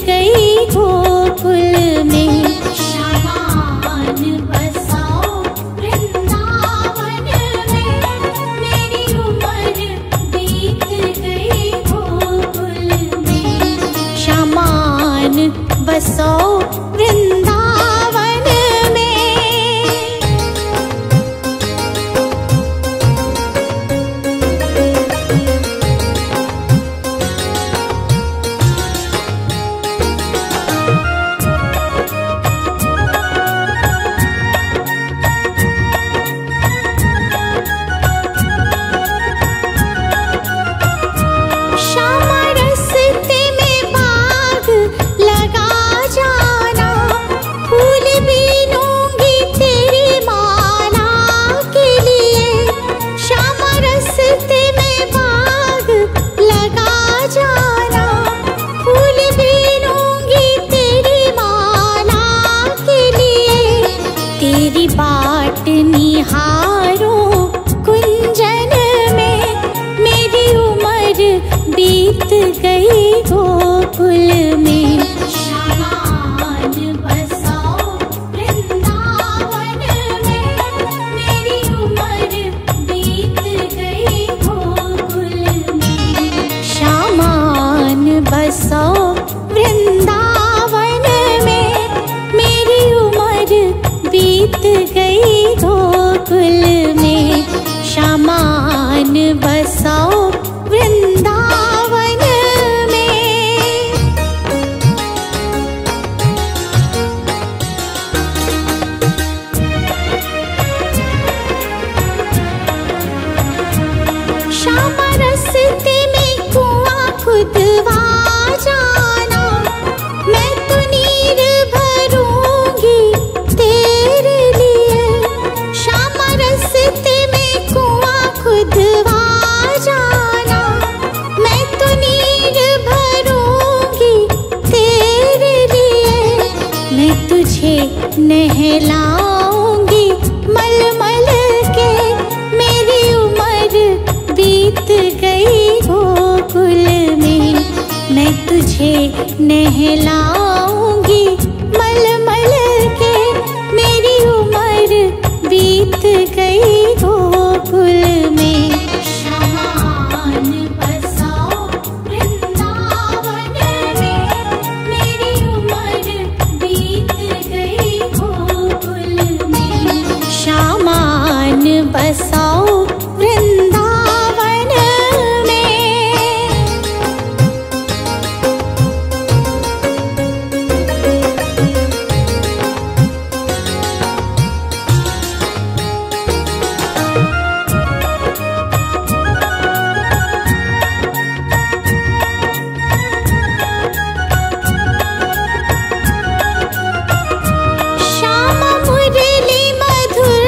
गई गोकुल में। शामान बसाओ वृंदावन में, मेरी उम्र बीत गई गोकुल में। शामान बसाओ वृंदावन में। श्यामा रस्ते में बाग लगा जाना, फूल बीनूंगी तेरी माला के लिए। श्यामा रस्ते में बाग लगा जाना, फूल बीनूंगी तेरी माला के लिए। तेरी बाट निहारो कुंजन में, मेरी उम्र बीत गई गोकुल में। शामान बसाओ वृंदावन में, मेरी उम्र बीत गई गोकुल में। शामान बसाओ वृंदावन में, मेरी उम्र बीत गई गोकुल में। शामान बसाओ वृंदावन में। श्यामा रस्ते में कुआं खुदवा जाना, मैं तो नीर भरूंगी तेरे लिए। श्यामा रस्ते में कुआं खुदवा जाना, मैं तो नीर भरूंगी तेरे लिए। मैं तुझे नहलाऊंगी मलमल के, मेरी उम्र बीत गई गोकुल में। मैं तुझे नहलाऊंगी मलमल के, मेरी उम्र बीत गई गोकुल में। शामान बसाओ वृंदावन में, मेरी उम्र बीत गई गोकुल में। शामान बसाओ वृंदावन में। श्यामा मुरली मधुर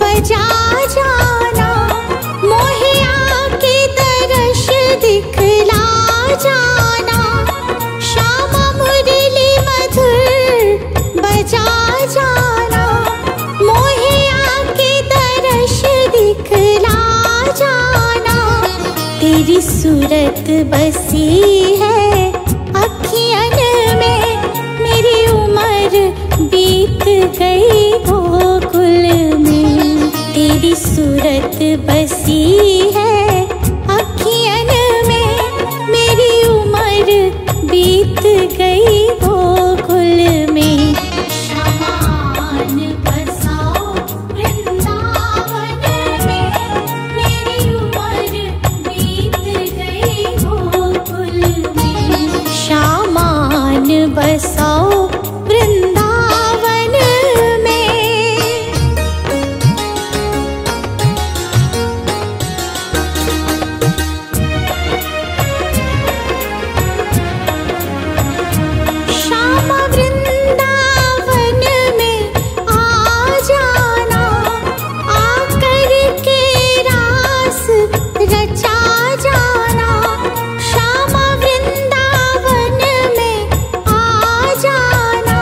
बजा जाना, मोहे आके दर्श दिखला जाना। श्यामा मुरली मधुर बजा जाना, मोहे आके दर्श दिखला जाना। तेरी सूरत बसी है अखियन में, मेरी उम्र बीत गई गोकुल में। तेरी सूरत बसी है अखियन में, मेरी उम्र बीत गई गोकुल में। शामान बसाओ वृंदावन में, मेरी उम्र बीत गई गोकुल में। शामान बसाओ वृंदावन में। जाना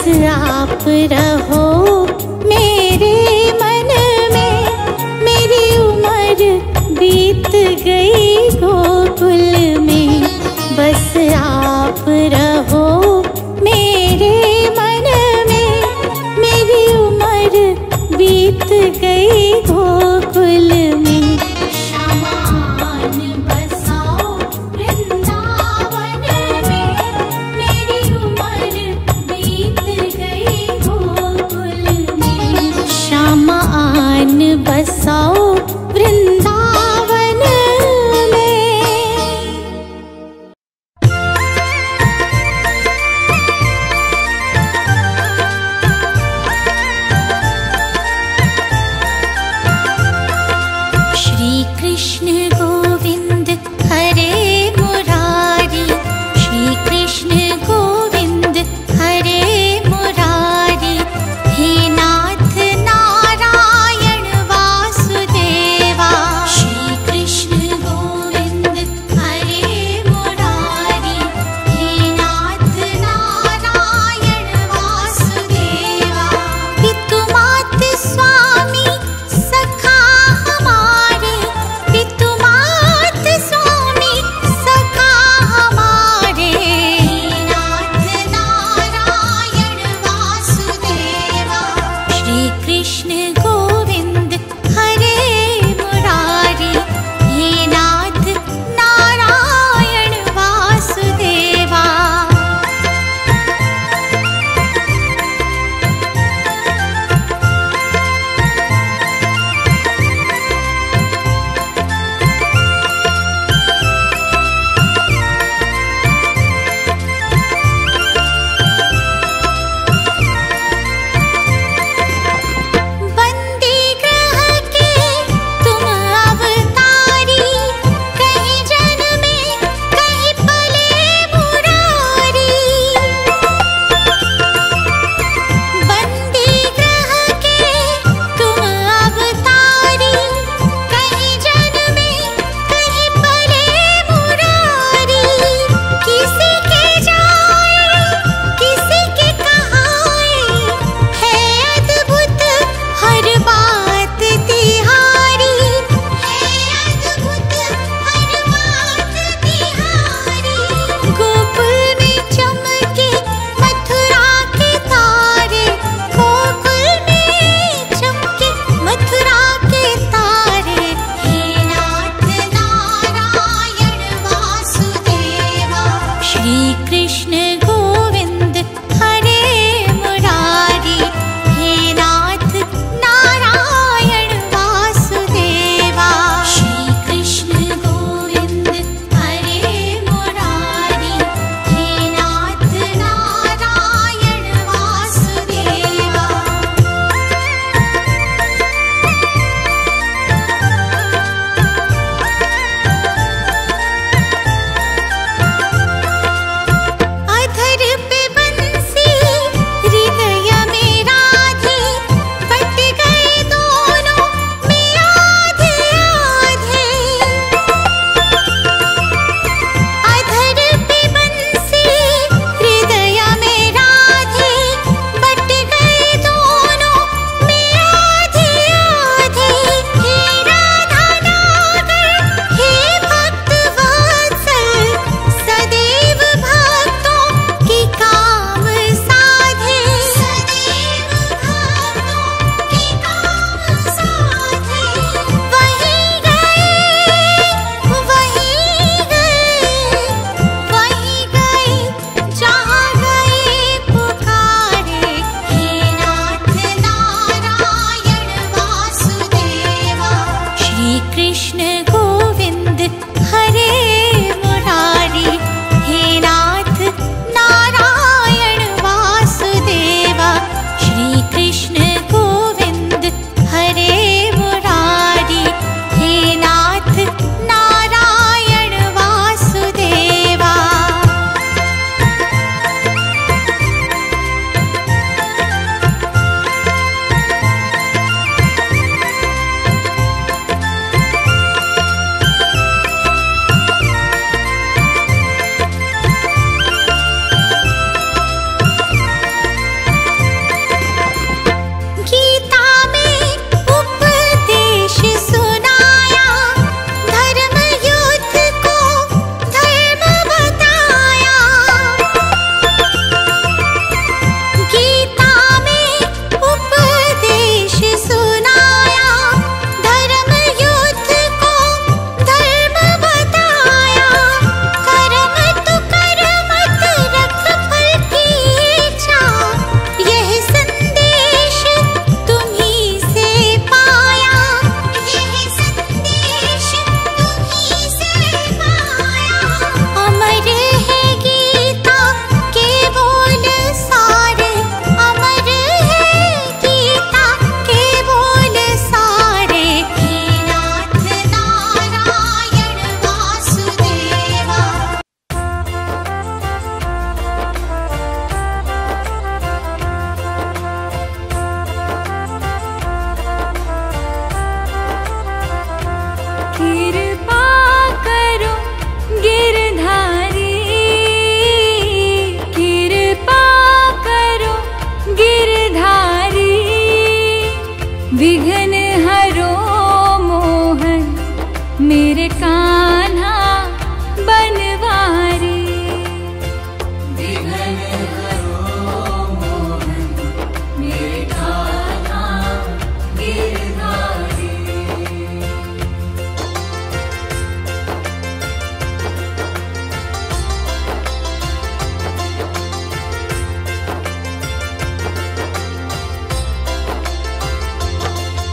आप रहो मेरे मन में। मेरी उम्र बीत गई गोकुल में, बस आप रहो मेरे मन में। मेरी उम्र बीत गई गोकुल में। श्यामान बसाओ वृंदावन में, मेरी उम्र बीत गई गोकुल में।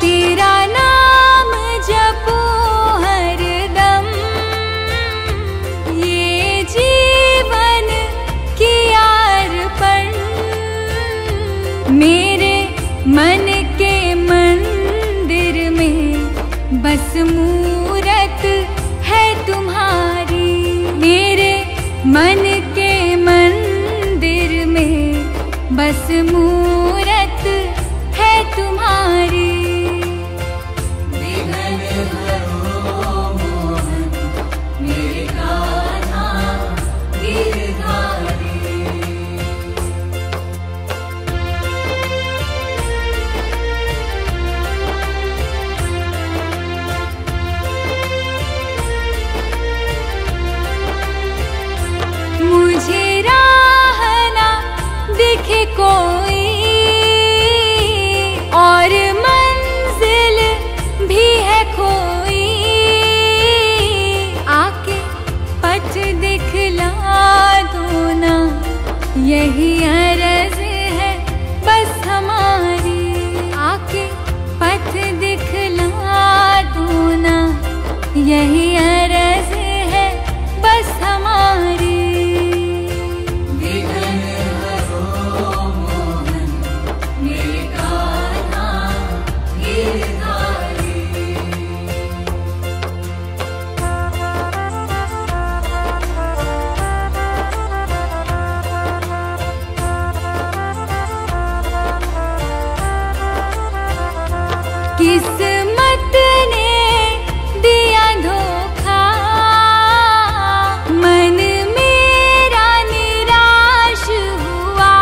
तेरा नाम जपो हरदम, ये जीवन की अर्पण। मेरे मन के मंदिर में बस मूरत है तुम्हारी। मेरे मन के मंदिर में बस मूरत है तुम्हारी। मुझे राह ना दिखे कोई और मंजिल भी है खोई। आके पथ दिखला दो ना, यही अर्ज है बस हमारी। आके पथ दिखला दो ना, यही अर्ज है बस हमारी। किस्मत ने दिया धोखा, मन मेरा निराश हुआ।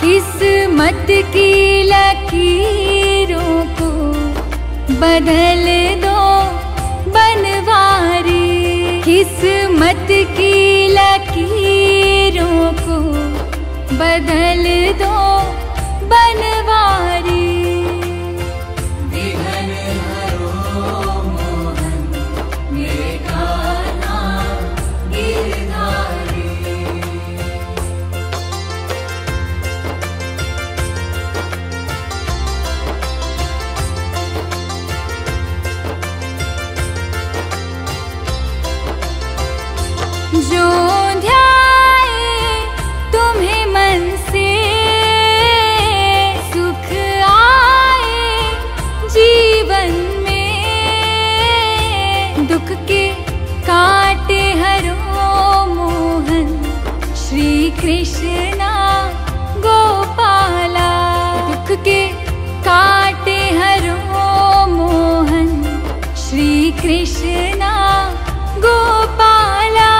किस्मत की लकीरों को बदल दो बनवारी। किस्मत की लकीरों को बदल दो बनवारी। जो ध्याए तुम्हें मन से, सुख आए जीवन में। दुख के काटे हरो मोहन, श्री कृष्णा गोपाला। दुख के काटे हरो मोहन, श्री कृष्णा गोपाला।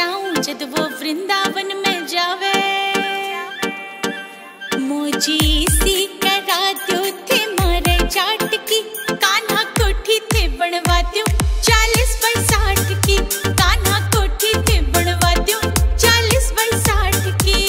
जाऊं जब वो वृंदावन में जावे। मुझे सी करा दो थे मारे चाट की, कान्हा कोठी थे बनवा दो 40 बाई 60 की, कान्हा कोठी थे बनवा दो 40 बाई 60 की।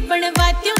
बनवा दो